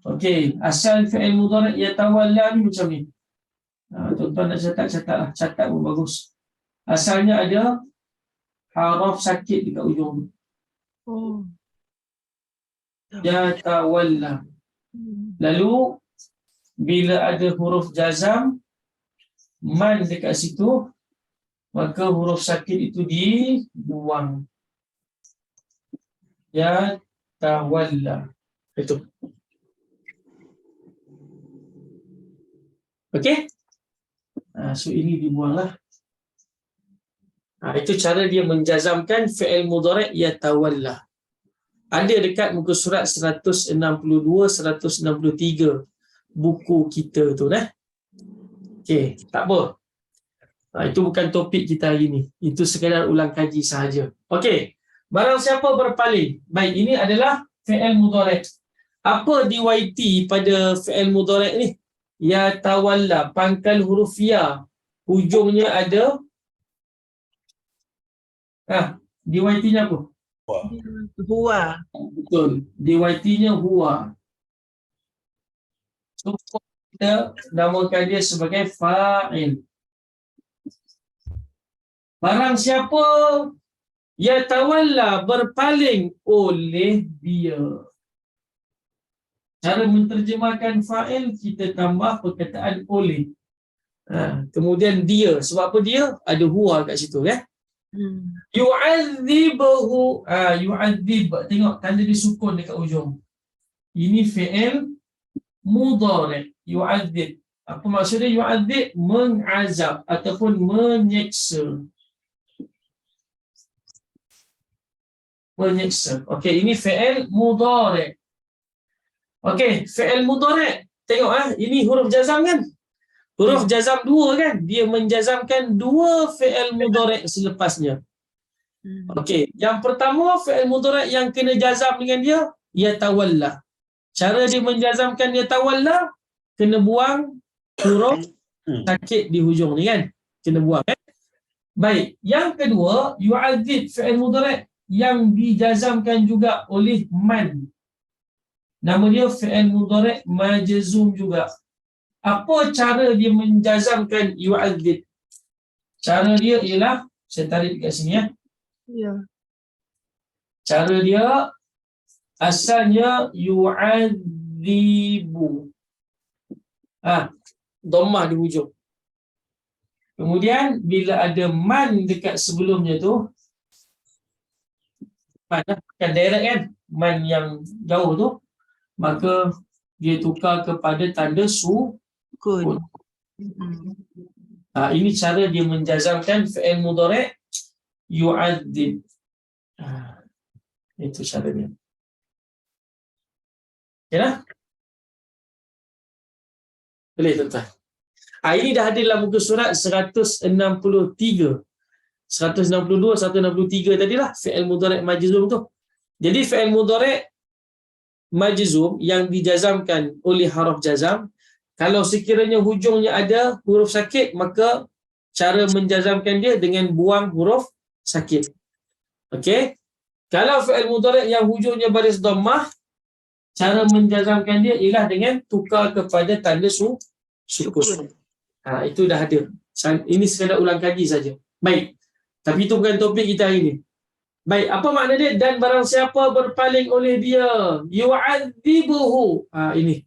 S1: Okey, asal fi'il mudhari' yatawalla ni macam ni. Tuan-tuan nak catat-catatlah, catat pun bagus. Asalnya ada haraf sakit dekat ujung. Yatawalla. Lalu bila ada huruf jazam man dekat situ, maka huruf sakit itu dibuang. Yatawalla. Itu. Okey? So ini dibuanglah. Itu cara dia menjazamkan fi'il mudhari' yatawalla. Ada dekat muka surat 162, 163 buku kita tu Okey, tak apa. Itu bukan topik kita hari ni. Itu sekadar ulang kaji sahaja. Okey. Barang siapa berpaling. Baik, ini adalah fi'il mudhari'. Apa DYT pada fi'il mudhari' ni? Yatawalla, pangkal huruf ya. Hujungnya ada DYT-nya apa?
S2: Huwa.
S1: Betul. DYT-nya huwa. So, kita namakan dia sebagai fa'il. Barang siapa yatawalla, berpaling oleh dia. Cara menterjemahkan fa'il, kita tambah perkataan oleh. Kemudian dia. Sebab apa dia? Ada huwa kat situ Yu'adzibuhu. Yu'adzib. Tengok tanda dia sukun dekat ujung. Ini fi'il mudhari'. Yu'adzib. Apa maksudnya yu'adzib? Mengazab ataupun menyeksa. Menyeksa. Okey, ini fi'il mudhari'. Okey, fi'il mudhari'. Tengok ini huruf jazam kan? Huruf jazam dua kan? Dia menjazamkan dua fi'il mudhari' selepasnya. Okey, yang pertama fi'il mudhari' yang kena jazam dengan dia yatawalla. Cara dia menjazamkan yatawalla, kena buang huruf sakit di hujung ni kan? Kena buang kan? Baik, yang kedua yu'adzib, fi'il mudhari' yang dijazamkan juga oleh man. Nama dia fi'il mudhari' majzum juga. Apa cara dia menjazamkan yu'adzib? Cara dia ialah, saya tarik kat sini ya.
S2: Ya.
S1: Cara dia asalnya yu'adzibu. Dhammah di hujung. Kemudian bila ada man dekat sebelumnya tu, man kan direct kan, man yang jauh tu, maka dia tukar kepada tanda sukun. Ini cara dia menjazamkan fi'il mudhari' yu'adzib. Itu caranya. Ya lah? Boleh tuan-tuan. Ini dah ada dalam muka surat 163. 162, 163 tadilah fi'il mudhari' majzum tu. Jadi fi'il mudhari' majzum yang dijazamkan oleh haraf jazam, kalau sekiranya hujungnya ada huruf sakit, maka cara menjazamkan dia dengan buang huruf sakit. Okey? Kalau fi'il mudhari' yang hujungnya baris dhammah, cara menjazamkan dia ialah dengan tukar kepada tanda sukun. Itu dah ada. Ini sekadar ulang kaji saja. Baik. Tapi itu bukan topik kita hari ini. Baik, apa makna dia? Dan barang siapa berpaling oleh dia, yu'adzibuhu. Ini.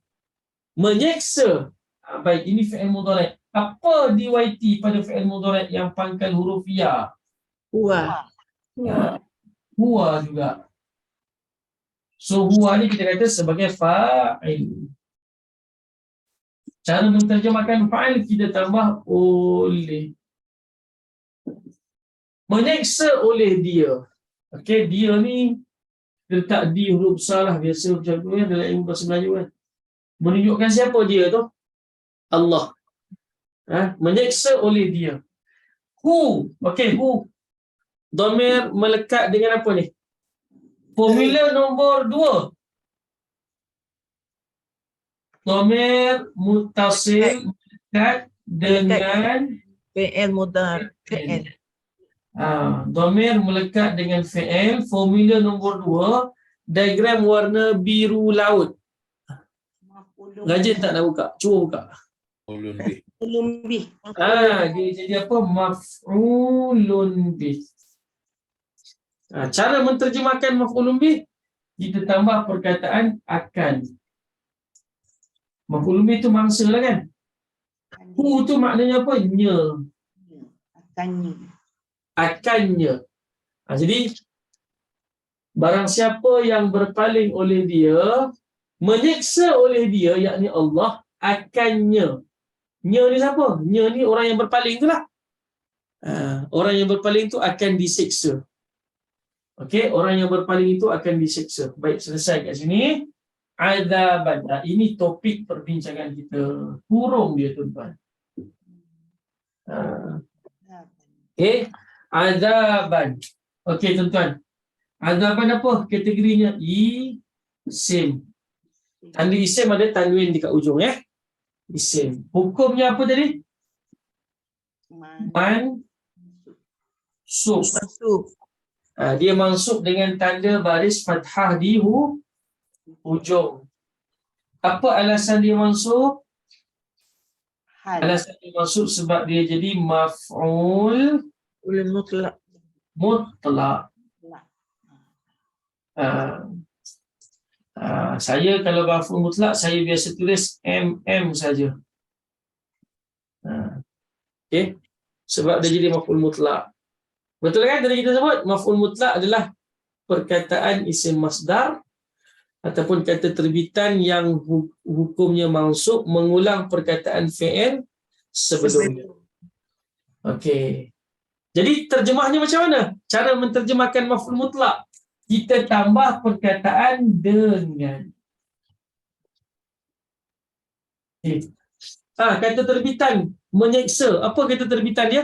S1: Menyeksa. Baik, ini fi'il mudhari'. Apa DYT pada fi'il mudhari' yang pangkal huruf ya?
S2: Huwa.
S1: Huwa juga. So huwa ni kita kata sebagai fa'il. Cara menterjemahkan fa'il kita tambah oleh. Menyeksa oleh dia. Okey, dia ni letak di huruf besar lah, biasa macam tu kan dalam ilmu bahasa Melayu kan. Menunjukkan siapa dia tu? Allah. Menyeksa oleh dia. Who? Okey, who. Dhamir melekat dengan apa ni? Formula nombor 2. Dhamir muttasil melekat dengan
S2: fi'il mudhari'. Fi'il.
S1: Dhamir melekat dengan fi'il. Formula nombor 2, diagram warna biru laut. Rajin tak nak buka? Cuba buka.
S4: Ulun bih.
S1: Dia jadi apa? Maf'ulun bih. Cara menterjemahkan maf'ulun bih, kita tambah perkataan akan. Maf'ulun bih tu mangsa lah kan? Hu tu maknanya apa? Nya. Akannya. Jadi barang siapa yang berpaling oleh dia, menyeksa oleh dia, yakni Allah, akannya. Nya ni siapa? Nya ni orang yang berpaling tu lah. Orang yang berpaling tu akan diseksa. Okey, orang yang berpaling itu akan diseksa. Baik, selesai kat sini. Azaban. Ini topik perbincangan kita. Kurung dia tuan-tuan. Okey, azaban. Okey tuan-tuan. Azaban apa kategorinya? Isim. Tanda isim ada tanwin dekat ujung ya. Isim. Hukumnya apa tadi? Mansub. Dia mansub dengan tanda baris fathah di hujung. Apa alasan dia mansub? Alasan dia mansub sebab dia jadi maf'ul
S2: mutlak.
S1: Saya kalau maf'ul mutlak, saya biasa tulis MM saja. Okey, sebab dia jadi maf'ul mutlak. Betul kan tadi kita sebut maf'ul mutlak adalah perkataan isim masdar ataupun kata terbitan yang hukumnya mansub mengulang perkataan fi'il sebelumnya. Okey. Jadi terjemahnya macam mana? Cara menterjemahkan maf'ul mutlak, kita tambah perkataan dengan. kata terbitan menyeksa. Apa kata terbitan dia?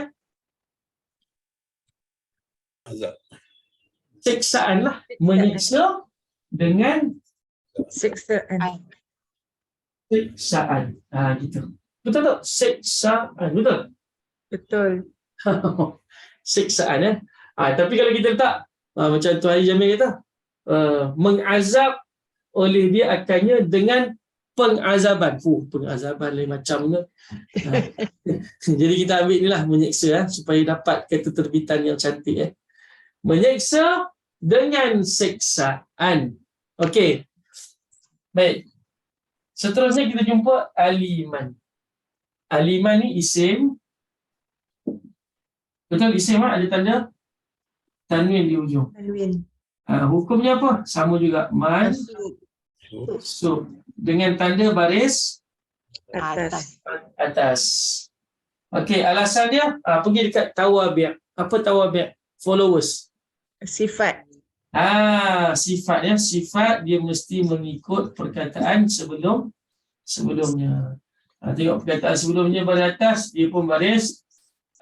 S4: Azab.
S1: Seksaan lah. Menyeksa dengan
S2: Siksaan.
S1: seksaan. Gitu. Betul tak? Seksaan. Betul?
S2: Betul.
S1: Seksaan tapi kalau kita letak macam Tuan Haji Jamil kata, mengazab oleh dia akannya dengan pengazaban. Pengazaban lain macam ke. Jadi kita ambil inilah menyeksa supaya dapat kata terbitan yang cantik. Menyeksa dengan seksaan. Okey. Baik. Seterusnya kita jumpa aliman. Aliman ni isim. Betul, isim ada tanda tanwin di ujung.
S2: Tanwin.
S1: Hukumnya apa? Sama juga.
S2: Masuk.
S1: Mansub. Dengan tanda baris atas. Okey, alasan dia pergi dekat tawabi'. Apa tawabi'? Followers.
S2: Sifat.
S1: Sifat sifat dia mesti mengikut perkataan sebelumnya. Tengok perkataan sebelumnya baris atas, dia pun baris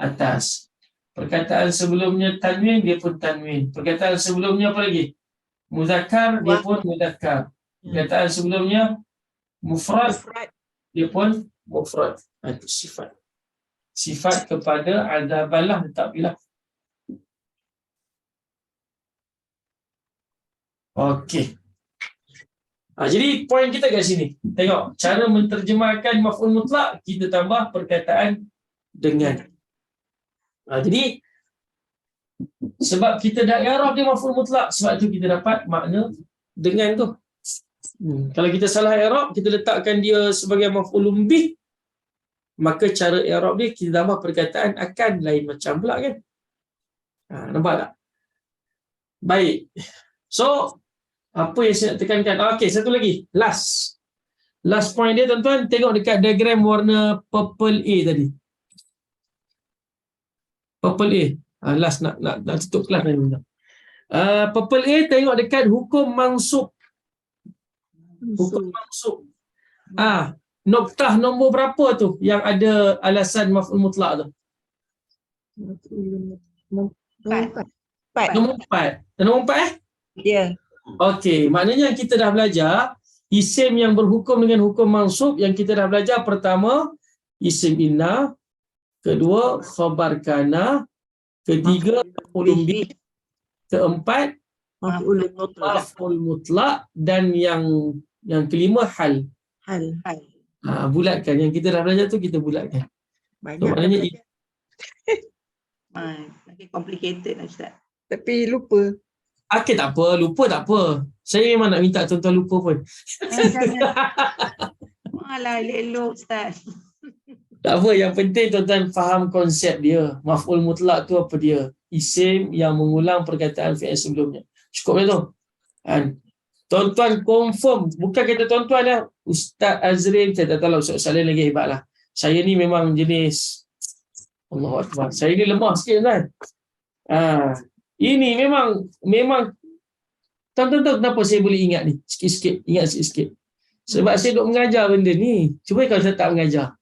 S1: atas. Perkataan sebelumnya tanwin, dia pun tanwin. Perkataan sebelumnya apa lagi? Muzakkar, dia pun muzakkar. Perkataan sebelumnya mufrad, dia pun mufrad. Itu sifat. Sifat kepada azabalah letak bila. Okey. Jadi poin kita kat sini. Tengok cara menterjemahkan maf'ul mutlak, kita tambah perkataan dengan. Jadi sebab kita dah i'rab dia maf'ul mutlak, sebab tu kita dapat makna dengan tu. Kalau kita salah i'rab, kita letakkan dia sebagai maf'ulun bih, maka cara i'rab dia kita tambah perkataan akan, lain macam pula kan. Nampak tak? Baik. So apa yang saya nak tekankan? Okey, satu lagi. Last point dia tuan-tuan, tengok dekat diagram warna purple A tadi. Purple A. Last nak tutup kelas ni. Purple A, tengok dekat hukum mansub. Hukum mansub. Noktah nombor berapa tu yang ada alasan maf'ul mutlak tu?
S2: Nombor 4.
S1: Nombor 4. Nombor 4
S2: Ya.
S1: Okey, maknanya kita dah belajar isim yang berhukum dengan hukum mansub. Yang kita dah belajar pertama isim inna, kedua khabar kana, ketiga maf'ulun bih, keempat maf'ul mutlak, dan yang kelima hal. Bulatkan yang kita dah belajar tu, kita bulatkan.
S2: Banyak.
S1: Maknanya
S5: Lagi complicated lah Ustaz.
S2: Tapi lupa.
S1: Okey, tak apa, lupa tak apa. Saya memang nak minta tuan-tuan lupa pun.
S5: Malah elok-elok Ustaz.
S1: Tak apa, yang penting tuan-tuan faham konsep dia. Maf'ul mutlak tu apa dia? Isim yang mengulang perkataan fi'il sebelumnya. Cukup tu. Tuan-tuan confirm, bukan kata tuan-tuan lah, Ustaz Azrin, saya tak tahu Ustaz Salim lagi hebat lah. Saya ni memang jenis Allahu Akbar. Saya ni lemah sikit kan. Ini memang tuan-tuan tahu kenapa saya boleh ingat ni sikit-sikit, ingat sikit-sikit. Sebab saya duk mengajar benda ni. Cuba kalau saya tak mengajar.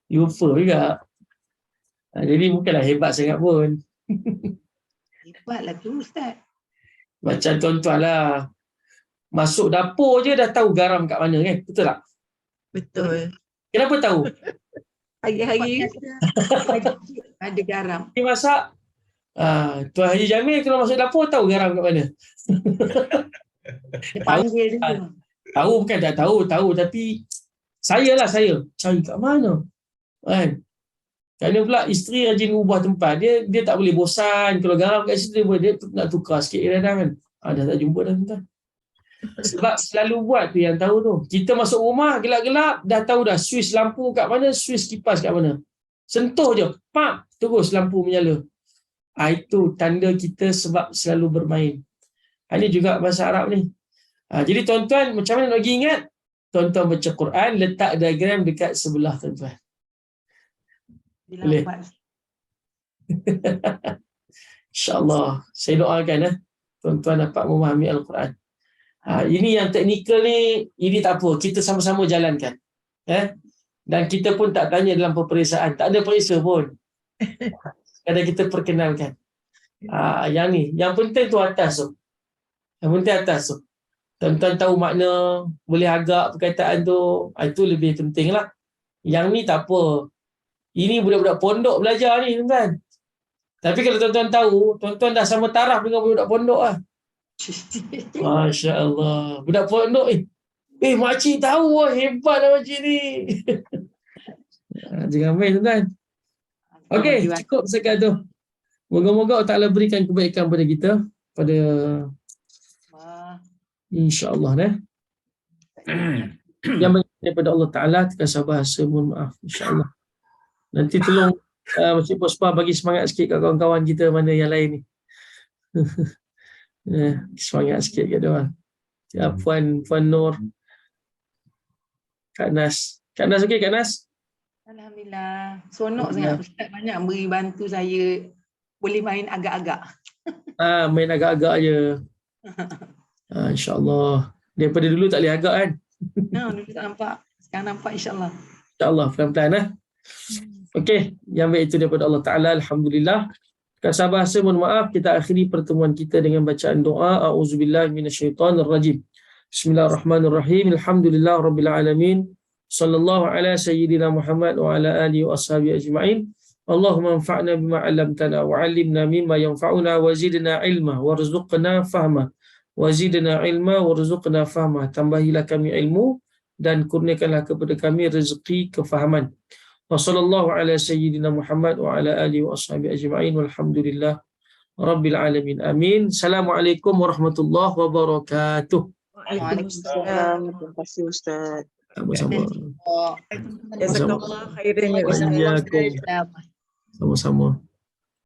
S1: Lupa juga. Jadi bukanlah hebat sangat pun.
S5: Hebatlah tu Ustaz.
S1: Macam tuan-tuan lah, masuk dapur je dah tahu garam kat mana kan? Betul tak?
S2: Betul.
S1: Kenapa tahu?
S2: Hari-hari
S5: Ada garam.
S1: Dia masak. Tuan Haji Jamil kalau masuk dapur tahu garam kat mana?
S5: Dia panggil dia.
S1: Tahu bukan tak tahu, tapi saya cari kat mana? Kan? Kerana pula isteri rajin ubah tempat. Dia tak boleh bosan. Kalau garam kat situ dia nak tukar sikit kadang kan. Dah tak jumpa dah tuan. Sebab selalu buat tu yang tahu tu. Kita masuk rumah gelap-gelap dah tahu dah switch lampu kat mana, switch kipas kat mana. Sentuh je, pap, terus lampu menyala. Itu tanda kita sebab selalu bermain. Ini juga bahasa Arab ni. Jadi tuan-tuan, macam mana nak pergi ingat? Tuan-tuan baca Quran, letak diagram dekat sebelah tuan-tuan. Boleh. InsyaAllah. Saya doakan tuan-tuan dapat memahami Al-Quran. Ini yang teknikal ni, ini tak apa. Kita sama-sama jalankan. Dan kita pun tak tanya dalam peperiksaan. Tak ada periksa pun. Kadang kita perkenalkan. Yang ni. Yang penting tu atas tu. Yang penting atas tu. Tuan-tuan tahu makna, boleh agak perkataan tu. Itu lebih penting lah. Yang ni tak apa. Ini budak-budak pondok belajar ni, tuan-tuan. Tapi kalau tuan-tuan tahu, tuan-tuan dah sama taraf dengan budak pondok lah. Masya Allah. Budak pondok makcik tahu lah, hebat lah makcik ni. Jangan main, tuan-tuan. Okey, cukup sekat tu. Moga-moga Allah Ta'ala berikan kebaikan pada kita. Pada insya-Allah yang daripada Allah Ta'ala, terkasar bahasa, mohon maaf, insya-Allah. Nanti tolong Masjid Puspa bagi semangat sikit kat kawan-kawan kita mana yang lain ni. Semangat sikit kat dia orang. Ya, Puan Nur. Kak Nas. Kak Nas okey, Kak Nas?
S6: Alhamdulillah. Sonok sangat Ustaz, banyak beri bantu saya. Boleh main agak-agak.
S1: Main agak-agak je. InsyaAllah. Daripada dulu tak boleh agak kan?
S6: Dulu tak nampak. Sekarang nampak insya-Allah.
S1: InsyaAllah, pelan-pelan Okey, yang baik itu daripada Allah Ta'ala. Alhamdulillah. Kasar bahasa, mohon maaf, kita akhiri pertemuan kita dengan bacaan doa. A'udzubillahi minasyaitanirrajim. Bismillahirrahmanirrahim. Alhamdulillah Rabbil Alamin. Sallallahu ala Sayyidina Muhammad wa ala alihi wa ashabihi ajma'in. Allahumma anfa'na bima 'allamtana wa 'allimna mimma yanfa'una wa zidna ilma warzuqna fahma. Wa zidna ilma warzuqna fahma. Tambahilah kami ilmu dan kurniakanlah kepada kami rezeki kefahaman. Wa sallallahu ala Sayyidina Muhammad wa ala alihi wa ashabihi ajma'in. Walhamdulillah Rabbil Alamin. Amin. Assalamualaikum warahmatullahi wabarakatuh.
S2: Waalaikumsalam.
S6: Terima kasih Ustaz.
S1: Sama-sama.
S2: Jazakallah khairan ya Ustaz.
S1: Sama-sama.